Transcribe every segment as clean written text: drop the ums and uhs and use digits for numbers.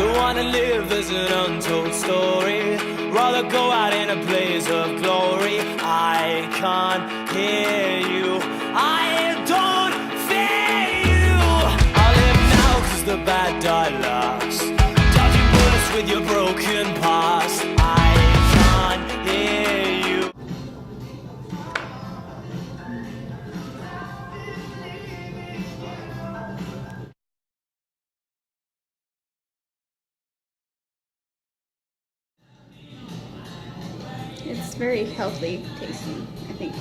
Don't wanna live as an untold story, rather go out in a blaze of glory. I can't hear you, I don't fear you. I live now cause the bad die last, dodging bullets with your broken past. I can't hear you. It's very healthy tasting, I think.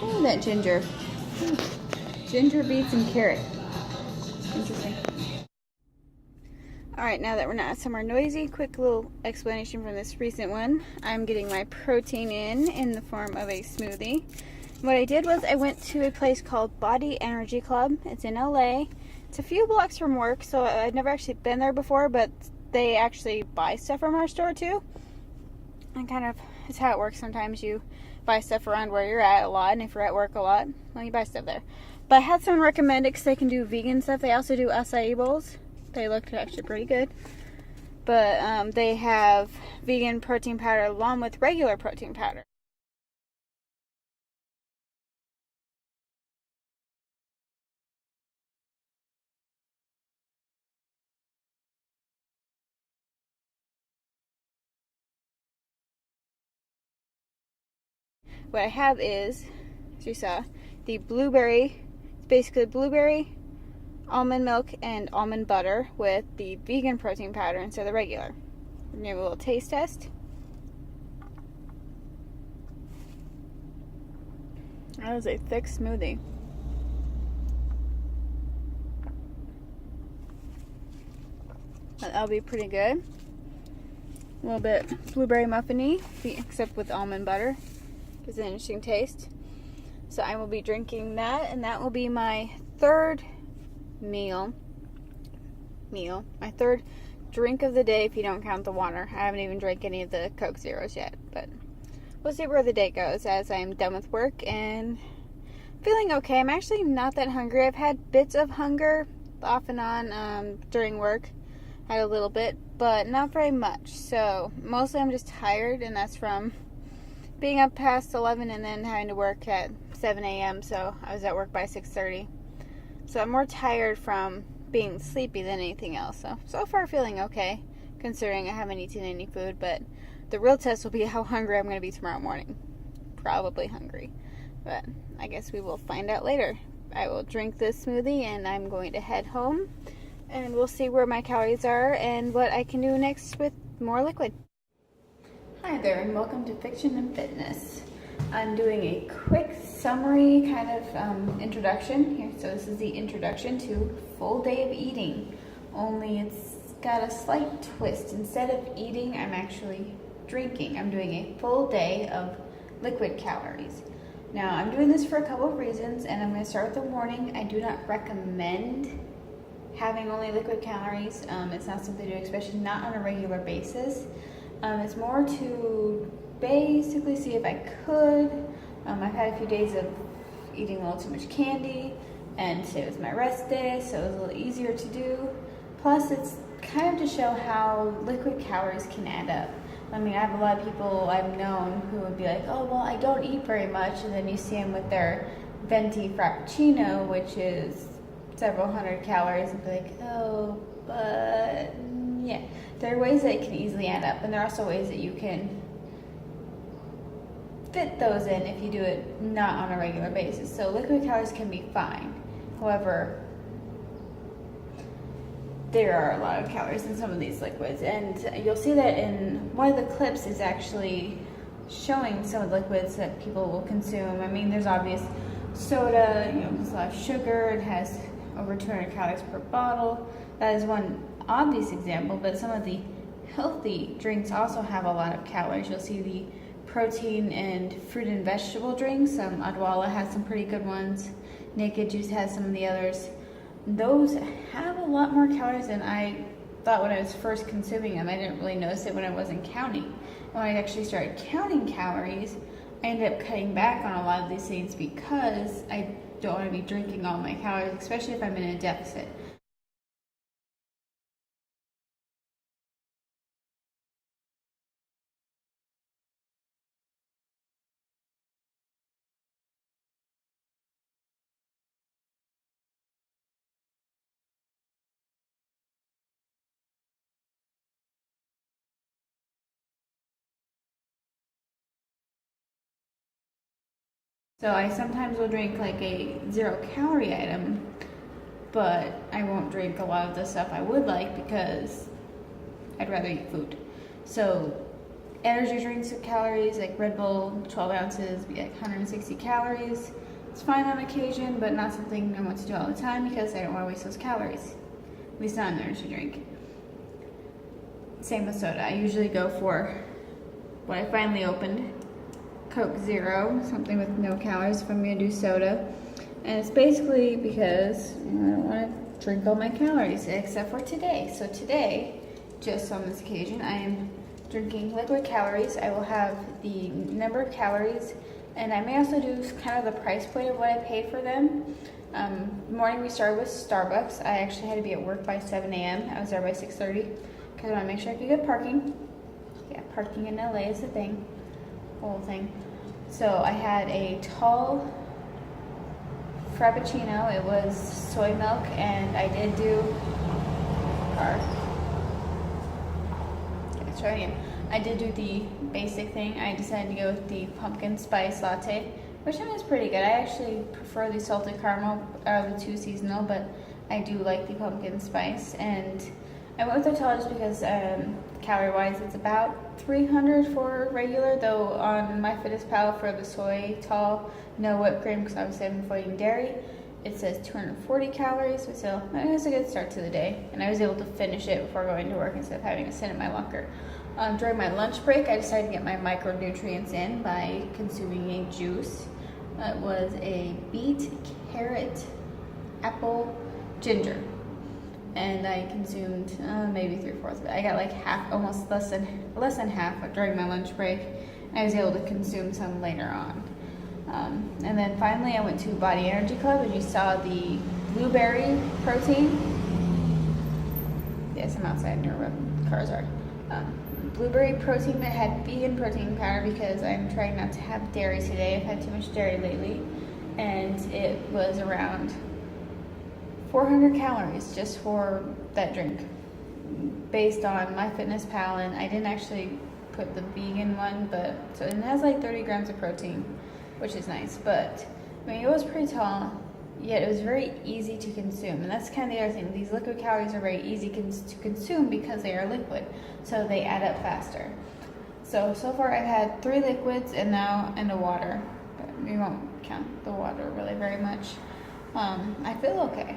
Oh, that ginger. Ginger, beets, and carrot. Interesting. Alright, now that we're not somewhere noisy, quick little explanation from this recent one. I'm getting my protein in the form of a smoothie. What I did was I went to a place called Body Energy Club. It's in LA. It's a few blocks from work, so I've never actually been there before, but they actually buy stuff from our store too. And kind of, it's how it works. Sometimes you buy stuff around where you're at a lot, and if you're at work a lot, well, you buy stuff there. But I had someone recommend it because they can do vegan stuff. They also do acai bowls. They look actually pretty good. But they have vegan protein powder along with regular protein powder. What I have is, as you saw, the blueberry. It's basically blueberry, almond milk, and almond butter with the vegan protein powder instead of the regular. We're gonna do a little taste test. That is a thick smoothie. That'll be pretty good. A little bit blueberry muffiny, except with almond butter. Gives an interesting taste. So I will be drinking that, and that will be my third meal. My third drink of the day if you don't count the water. I haven't even drank any of the Coke Zeros yet, but we'll see where the day goes as I'm done with work and feeling okay. I'm actually not that hungry. I've had bits of hunger off and on during work. I had a little bit, but not very much. So mostly I'm just tired, and that's from being up past 11 and then having to work at 7 a.m. So I was at work by 6:30. So I'm more tired from being sleepy than anything else. So far feeling okay, considering I haven't eaten any food. But the real test will be how hungry I'm going to be tomorrow morning. Probably hungry. But I guess we will find out later. I will drink this smoothie and I'm going to head home. And we'll see where my calories are and what I can do next with more liquid. Hi there, and welcome to Fiction and Fitness. I'm doing a quick summary kind of introduction here. So this is the introduction to full day of eating, only it's got a slight twist. Instead of eating, I'm actually drinking. I'm doing a full day of liquid calories. Now I'm doing this for a couple of reasons, and I'm going to start with the warning. I do not recommend having only liquid calories. It's not something to do, especially not on a regular basis. It's more to basically see if I could. I've had a few days of eating a little too much candy, and today was my rest day, so it was a little easier to do. Plus, it's kind of to show how liquid calories can add up. I mean, I have a lot of people I've known who would be like, oh, well, I don't eat very much, and then you see them with their venti frappuccino, which is several hundred calories, and be like, oh, but yeah. There are ways that it can easily add up, and there are also ways that you can fit those in if you do it not on a regular basis. So liquid calories can be fine. However, there are a lot of calories in some of these liquids, and you'll see that in one of the clips is actually showing some of the liquids that people will consume. I mean, there's obvious soda, there's a lot of sugar, it has over 200 calories per bottle. That is one obvious example, but some of the healthy drinks also have a lot of calories. You'll see the protein and fruit and vegetable drinks. Adwala has some pretty good ones. Naked Juice has some of the others. Those have a lot more calories than I thought when I was first consuming them. I didn't really notice it when I wasn't counting. When I actually started counting calories, I ended up cutting back on a lot of these things because I don't want to be drinking all my calories, especially if I'm in a deficit. So I sometimes will drink like a 0-calorie item, but I won't drink a lot of the stuff I would like because I'd rather eat food. So energy drinks with calories, like Red Bull, 12 ounces, be like 160 calories. It's fine on occasion, but not something I want to do all the time because I don't want to waste those calories. At least not an energy drink. Same with soda. I usually go for what I finally opened, Coke Zero, something with no calories if I'm going to do soda. And it's basically because I don't want to drink all my calories, except for today. So today, just on this occasion, I am drinking liquid calories. I will have the number of calories, and I may also do kind of the price point of what I paid for them. Morning we started with Starbucks. I actually had to be at work by 7 a.m. I was there by 6:30 because I want to make sure I could get parking. Yeah, parking in LA is the thing, whole thing. So I had a tall Frappuccino. It was soy milk, and I did do let's try again. I did do the basic thing. I decided to go with the pumpkin spice latte, which one is pretty good. I actually prefer the salted caramel out of the two seasonal, but I do like the pumpkin spice. And I went with the tall just because calorie-wise it's about 300 for regular, though on MyFitnessPal for the soy tall, no whipped cream because obviously I'm avoiding dairy, it says 240 calories, so it was a good start to the day. And I was able to finish it before going to work instead of having to sit in my locker. During my lunch break, I decided to get my micronutrients in by consuming a juice. It was a beet, carrot, apple, ginger. And I consumed maybe 3/4 of it. I got like half, almost less than half during my lunch break. I was able to consume some later on. And then finally I went to Body Energy Club, and you saw the blueberry protein. Yes, I'm outside near where cars are. Blueberry protein that had vegan protein powder because I'm trying not to have dairy today. I've had too much dairy lately. And it was around 400 calories just for that drink based on MyFitnessPal, and I didn't actually put the vegan one, but so it has like 30 grams of protein, which is nice. But I mean, it was pretty tall, yet it was very easy to consume. And that's kind of the other thing. These liquid calories are very easy to consume because they are liquid, so they add up faster. So far I've had 3 liquids and a water, but we won't count the water really very much. I feel okay.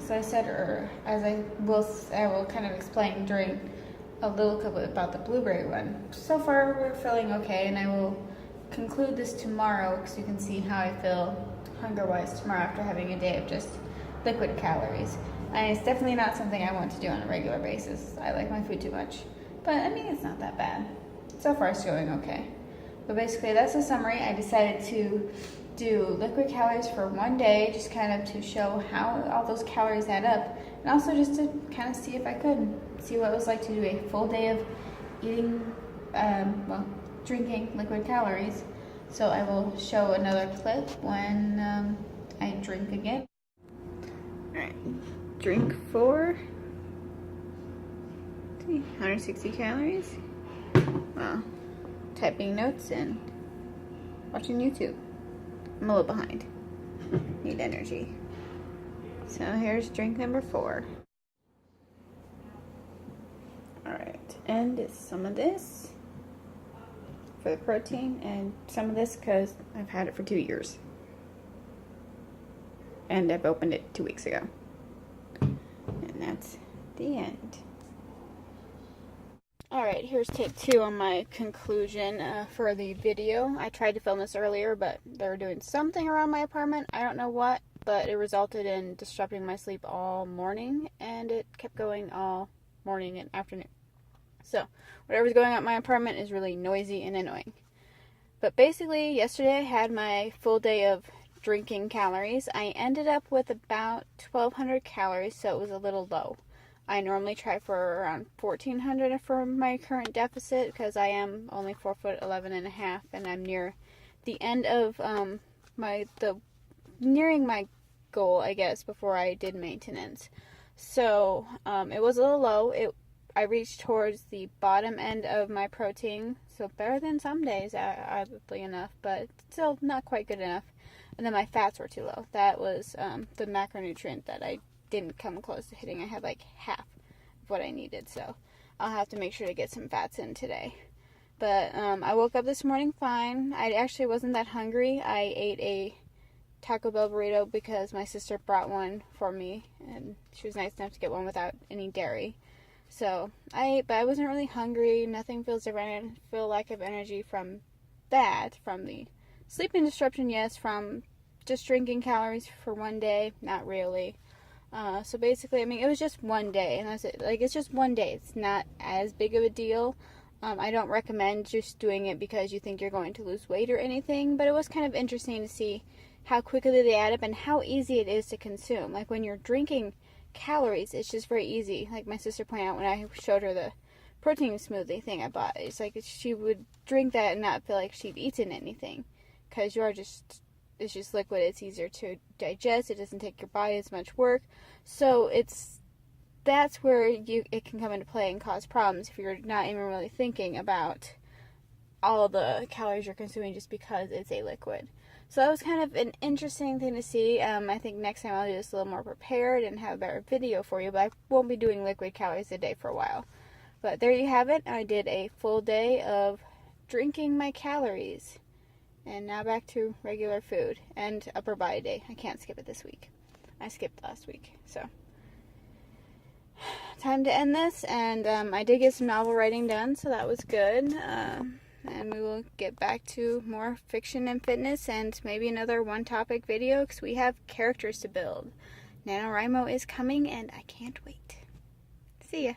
So I said, I will kind of explain during a little bit about the blueberry one. So far we're feeling okay, and I will conclude this tomorrow because you can see how I feel hunger-wise tomorrow after having a day of just liquid calories. And it's definitely not something I want to do on a regular basis. I like my food too much. But I mean, it's not that bad. So far it's going okay. But basically that's the summary. I decided to do liquid calories for one day, just kind of to show how all those calories add up, and also just to kind of see if I could see what it was like to do a full day of eating, drinking liquid calories. So I will show another clip when I drink again. Alright, drink 4, 160 calories. Wow, typing notes and watching YouTube. I'm a little behind. Need energy. So here's drink number 4. Alright, and some of this for the protein, and some of this because I've had it for 2 years. And I've opened it 2 weeks ago. And that's the end. Alright, here's take 2 on my conclusion for the video. I tried to film this earlier, but they were doing something around my apartment. I don't know what, but it resulted in disrupting my sleep all morning, and it kept going all morning and afternoon. So, whatever's going on in my apartment is really noisy and annoying. But basically, yesterday I had my full day of drinking calories. I ended up with about 1,200 calories, so it was a little low. I normally try for around 1,400 for my current deficit because I am only 4'11" and a half, and I'm near the end of nearing my goal, I guess, before I did maintenance. So it was a little low. I reached towards the bottom end of my protein, so better than some days, oddly enough, but still not quite good enough. And then my fats were too low. That was the macronutrient that I didn't come close to hitting. I had like half of what I needed, so I'll have to make sure to get some fats in today. But I woke up this morning fine. I actually wasn't that hungry. I ate a Taco Bell burrito because my sister brought one for me, and she was nice enough to get one without any dairy. So I ate, but I wasn't really hungry. Nothing feels different. I didn't feel lack of energy from that, from the sleeping disruption, yes. From just drinking calories for one day, not really. So basically, I mean, it was just one day, and that's it. Like, it's just one day. It's not as big of a deal. I don't recommend just doing it because you think you're going to lose weight or anything, but it was kind of interesting to see how quickly they add up and how easy it is to consume. Like, when you're drinking calories, it's just very easy. Like my sister pointed out when I showed her the protein smoothie thing I bought, it's like she would drink that and not feel like she'd eaten anything, because it's just liquid. It's easier to digest. It doesn't take your body as much work. So that's where it can come into play and cause problems if you're not even really thinking about all the calories you're consuming just because it's a liquid. So that was kind of an interesting thing to see. I think next time I'll do this a little more prepared and have a better video for you, but I won't be doing liquid calories a day for a while. But there you have it. I did a full day of drinking my calories. And now back to regular food and upper body day. I can't skip it this week. I skipped last week. So time to end this. And I did get some novel writing done, so that was good. And we will get back to more fiction and fitness and maybe another one topic video because we have characters to build. NaNoWriMo is coming and I can't wait. See ya.